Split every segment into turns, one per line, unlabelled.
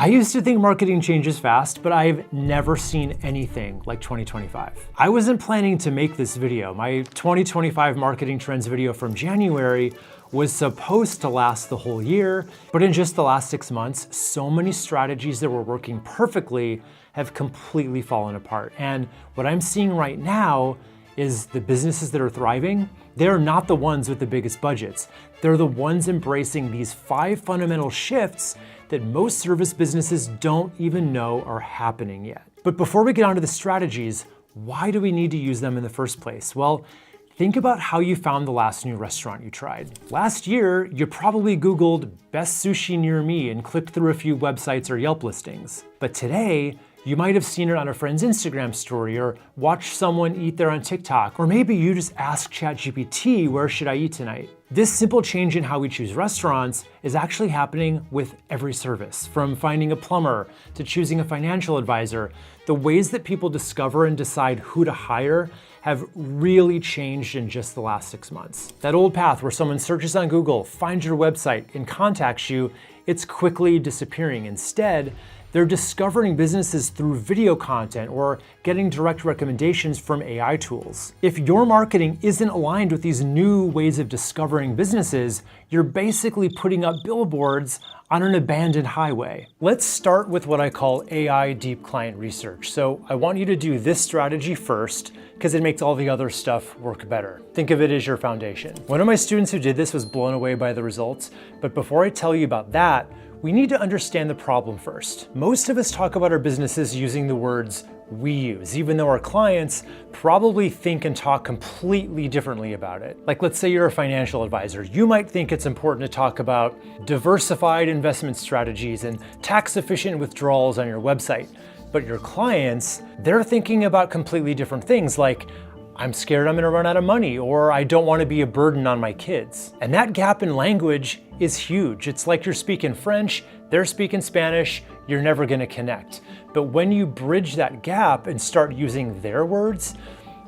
I used to think marketing changes fast, but I've never seen anything like 2025. I wasn't planning to make this video. My 2025 marketing trends video from January was supposed to last the whole year, but in just the last 6 months, so many strategies that were working perfectly have completely fallen apart. And what I'm seeing right now is the businesses that are thriving, they're not the ones with the biggest budgets. They're the ones embracing these 5 fundamental shifts that most service businesses don't even know are happening yet. But before we get onto the strategies, why do we need to use them in the first place? Well, think about how you found the last new restaurant you tried. Last year, you probably Googled best sushi near me and clicked through a few websites or Yelp listings. But today, you might have seen it on a friend's Instagram story or watched someone eat there on TikTok, or maybe you just asked ChatGPT, where should I eat tonight? This simple change in how we choose restaurants is actually happening with every service, from finding a plumber to choosing a financial advisor. The ways that people discover and decide who to hire have really changed in just the last 6 months. That old path where someone searches on Google, finds your website, and contacts you, it's quickly disappearing. Instead, they're discovering businesses through video content or getting direct recommendations from AI tools. If your marketing isn't aligned with these new ways of discovering businesses, you're basically putting up billboards on an abandoned highway. Let's start with what I call AI deep client research. So I want you to do this strategy first because it makes all the other stuff work better. Think of it as your foundation. One of my students who did this was blown away by the results, but before I tell you about that, we need to understand the problem first. Most of us talk about our businesses using the words we use, even though our clients probably think and talk completely differently about it. Like, let's say you're a financial advisor. You might think it's important to talk about diversified investment strategies and tax-efficient withdrawals on your website. But your clients, they're thinking about completely different things like, I'm scared I'm gonna run out of money, or I don't wanna be a burden on my kids. And that gap in language is huge. It's like you're speaking French, they're speaking Spanish, you're never gonna connect. But when you bridge that gap and start using their words,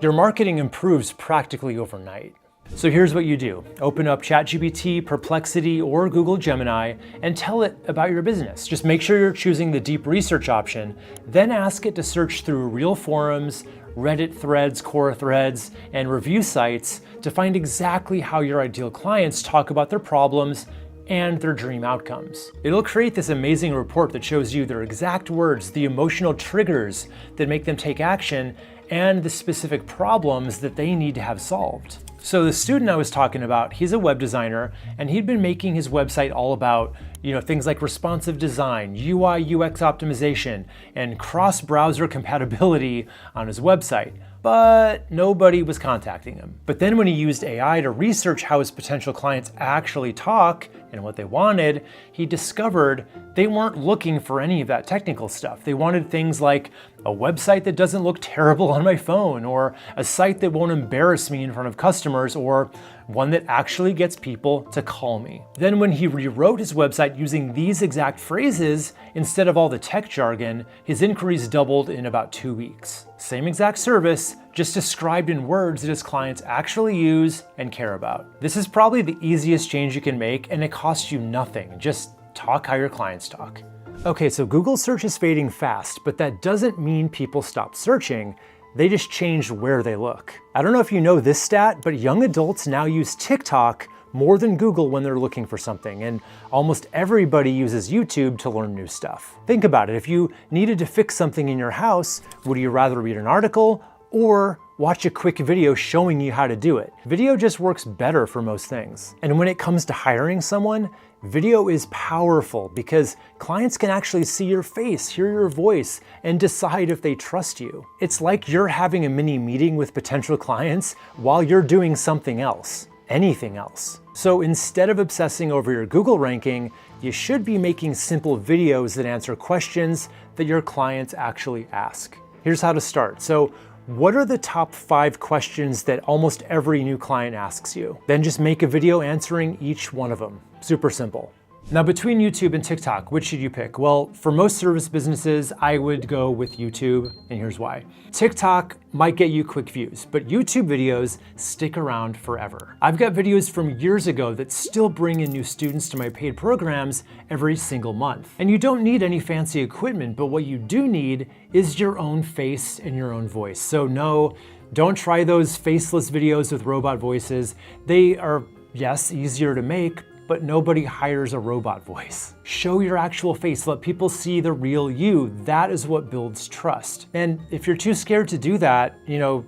your marketing improves practically overnight. So here's what you do. Open up ChatGPT, Perplexity, or Google Gemini and tell it about your business. Just make sure you're choosing the deep research option, then ask it to search through real forums, Reddit threads, Quora threads, and review sites to find exactly how your ideal clients talk about their problems and their dream outcomes. It'll create this amazing report that shows you their exact words, the emotional triggers that make them take action, and the specific problems that they need to have solved. So the student I was talking about, he's a web designer, and he'd been making his website all about things like responsive design, UI UX optimization, and cross-browser compatibility on his website. But nobody was contacting him. But then when he used AI to research how his potential clients actually talk and what they wanted, he discovered they weren't looking for any of that technical stuff. They wanted things like a website that doesn't look terrible on my phone, or a site that won't embarrass me in front of customers, or one that actually gets people to call me. Then when he rewrote his website using these exact phrases, instead of all the tech jargon, his inquiries doubled in about 2 weeks. Same exact service, just described in words that his clients actually use and care about. This is probably the easiest change you can make, and it costs you nothing. Just talk how your clients talk. Okay, so Google search is fading fast, but that doesn't mean people stop searching. They just changed where they look. I don't know if you know this stat, but young adults now use TikTok more than Google when they're looking for something, and almost everybody uses YouTube to learn new stuff. Think about it. If you needed to fix something in your house, would you rather read an article or watch a quick video showing you how to do it? Video just works better for most things. And when it comes to hiring someone, video is powerful because clients can actually see your face, hear your voice, and decide if they trust you. It's like you're having a mini meeting with potential clients while you're doing something else, anything else. So instead of obsessing over your Google ranking, you should be making simple videos that answer questions that your clients actually ask. Here's how to start. So what are the top 5 questions that almost every new client asks you? Then just make a video answering each one of them. Super simple. Now, between YouTube and TikTok, which should you pick? Well, for most service businesses, I would go with YouTube, and here's why. TikTok might get you quick views, but YouTube videos stick around forever. I've got videos from years ago that still bring in new students to my paid programs every single month. And you don't need any fancy equipment, but what you do need is your own face and your own voice. So no, don't try those faceless videos with robot voices. They are, yes, easier to make, but nobody hires a robot voice. Show your actual face, let people see the real you. That is what builds trust. And if you're too scared to do that,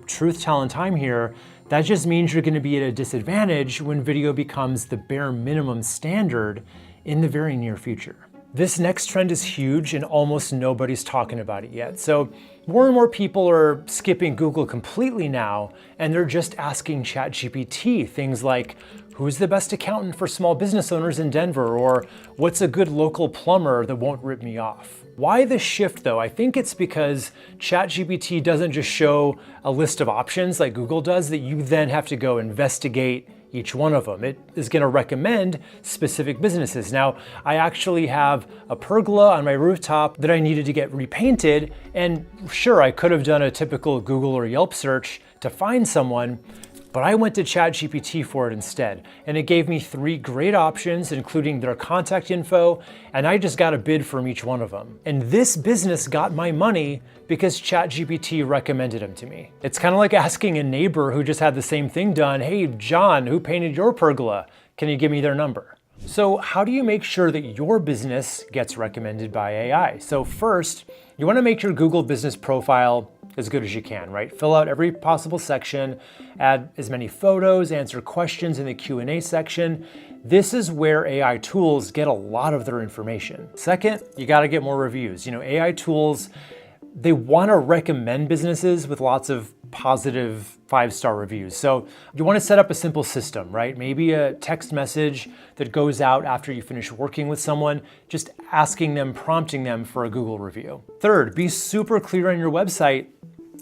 truth telling time here, that just means you're gonna be at a disadvantage when video becomes the bare minimum standard in the very near future. This next trend is huge and almost nobody's talking about it yet. So more and more people are skipping Google completely now, and they're just asking ChatGPT things like, who's the best accountant for small business owners in Denver? Or what's a good local plumber that won't rip me off? Why this shift though? I think it's because ChatGPT doesn't just show a list of options like Google does that you then have to go investigate each one of them. It is going to recommend specific businesses. Now, I actually have a pergola on my rooftop that I needed to get repainted, and sure, I could have done a typical Google or Yelp search to find someone, but I went to ChatGPT for it instead, and it gave me 3 great options, including their contact info, and I just got a bid from each one of them. And this business got my money because ChatGPT recommended them to me. It's kind of like asking a neighbor who just had the same thing done, hey, John, who painted your pergola? Can you give me their number? So how do you make sure that your business gets recommended by AI? So first, you want to make your Google business profile as good as you can, right? Fill out every possible section, add as many photos, answer questions in the Q&A section. This is where AI tools get a lot of their information. Second, you got to get more reviews. AI tools, they want to recommend businesses with lots of positive 5-star reviews. So you want to set up a simple system, right? Maybe a text message that goes out after you finish working with someone, just asking them, prompting them for a Google review. Third, be super clear on your website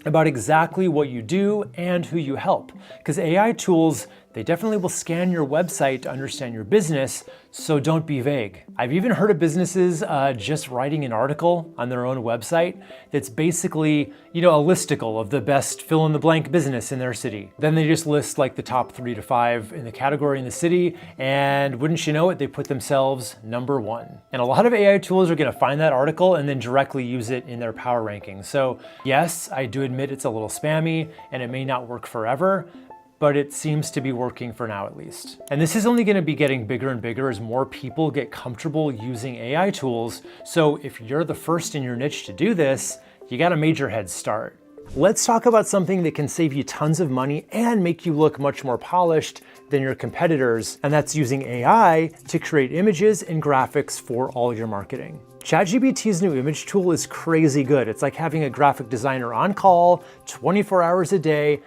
about exactly what you do and who you help. Because AI tools, they definitely will scan your website to understand your business, so don't be vague. I've even heard of businesses just writing an article on their own website that's basically, a listicle of the best fill-in-the-blank business in their city. Then they just list like the top 3 to 5 in the category in the city, and wouldn't you know it, they put themselves number 1. And a lot of AI tools are gonna find that article and then directly use it in their power rankings. So yes, I do admit it's a little spammy and it may not work forever, but it seems to be working for now at least. And this is only gonna be getting bigger and bigger as more people get comfortable using AI tools. So if you're the first in your niche to do this, you got a major head start. Let's talk about something that can save you tons of money and make you look much more polished than your competitors, and that's using AI to create images and graphics for all your marketing. ChatGPT's new image tool is crazy good. It's like having a graphic designer on call 24 hours a day,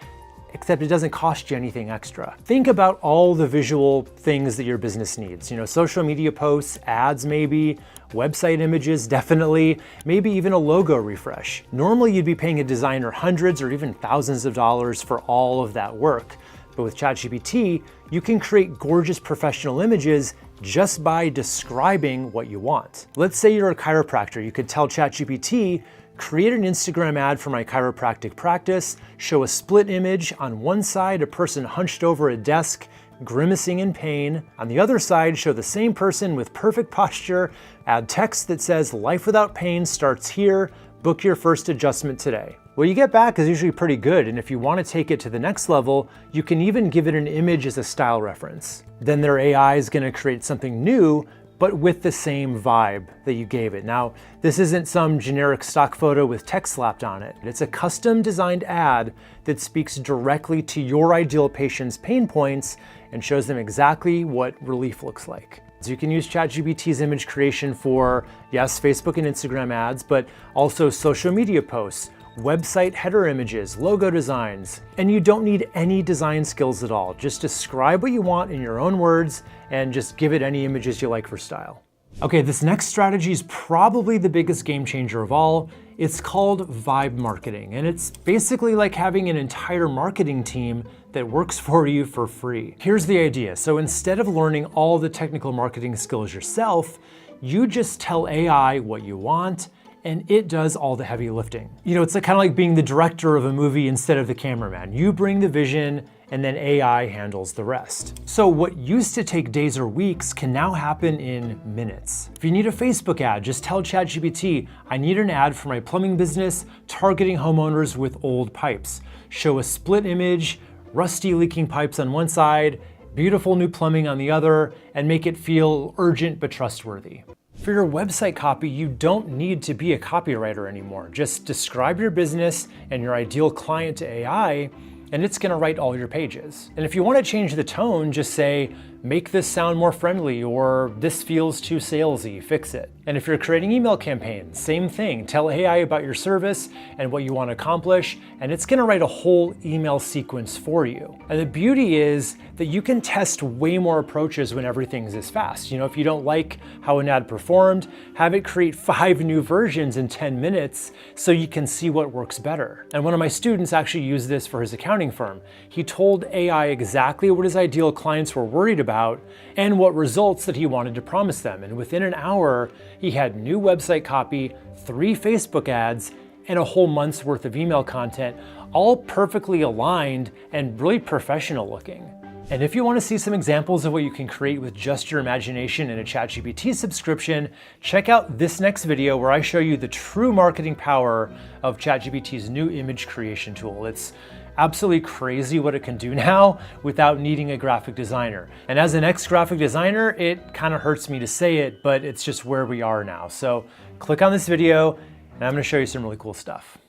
except it doesn't cost you anything extra. Think about all the visual things that your business needs. Social media posts, ads maybe, website images definitely, maybe even a logo refresh. Normally you'd be paying a designer hundreds or even thousands of dollars for all of that work. But with ChatGPT, you can create gorgeous professional images just by describing what you want. Let's say you're a chiropractor. You could tell ChatGPT, create an Instagram ad for my chiropractic practice, show a split image. On one side, a person hunched over a desk, grimacing in pain. On the other side, show the same person with perfect posture, add text that says, life without pain starts here, book your first adjustment today. What you get back is usually pretty good, and if you want to take it to the next level, you can even give it an image as a style reference. Then their AI is going to create something new, but with the same vibe that you gave it. Now, this isn't some generic stock photo with text slapped on it. It's a custom designed ad that speaks directly to your ideal patient's pain points and shows them exactly what relief looks like. So you can use ChatGPT's image creation for, yes, Facebook and Instagram ads, but also social media posts, website header images, logo designs, and you don't need any design skills at all. Just describe what you want in your own words and just give it any images you like for style. Okay, this next strategy is probably the biggest game changer of all. It's called Vibe Marketing, and it's basically like having an entire marketing team that works for you for free. Here's the idea. So instead of learning all the technical marketing skills yourself, you just tell AI what you want, and it does all the heavy lifting. You know, it's kind of like being the director of a movie instead of the cameraman. You bring the vision, and then AI handles the rest. So what used to take days or weeks can now happen in minutes. If you need a Facebook ad, just tell ChatGPT, I need an ad for my plumbing business targeting homeowners with old pipes. Show a split image, rusty leaking pipes on one side, beautiful new plumbing on the other, and make it feel urgent but trustworthy. For your website copy, you don't need to be a copywriter anymore. Just describe your business and your ideal client to AI, and it's gonna write all your pages. And if you wanna change the tone, just say, make this sound more friendly, or this feels too salesy, fix it. And if you're creating email campaigns, same thing. Tell AI about your service and what you wanna accomplish, and it's gonna write a whole email sequence for you. And the beauty is that you can test way more approaches when everything's this fast. You know, if you don't like how an ad performed, have it create 5 new versions in 10 minutes so you can see what works better. And one of my students actually used this for his accounting firm. He told AI exactly what his ideal clients were worried about and what results that he wanted to promise them. And within an hour, he had new website copy, 3 Facebook ads, and a whole month's worth of email content, all perfectly aligned and really professional looking. And if you want to see some examples of what you can create with just your imagination in a ChatGPT subscription, check out this next video where I show you the true marketing power of ChatGPT's new image creation tool. It's absolutely crazy what it can do now without needing a graphic designer. And as an ex-graphic designer, it kind of hurts me to say it, but it's just where we are now. So click on this video and I'm going to show you some really cool stuff.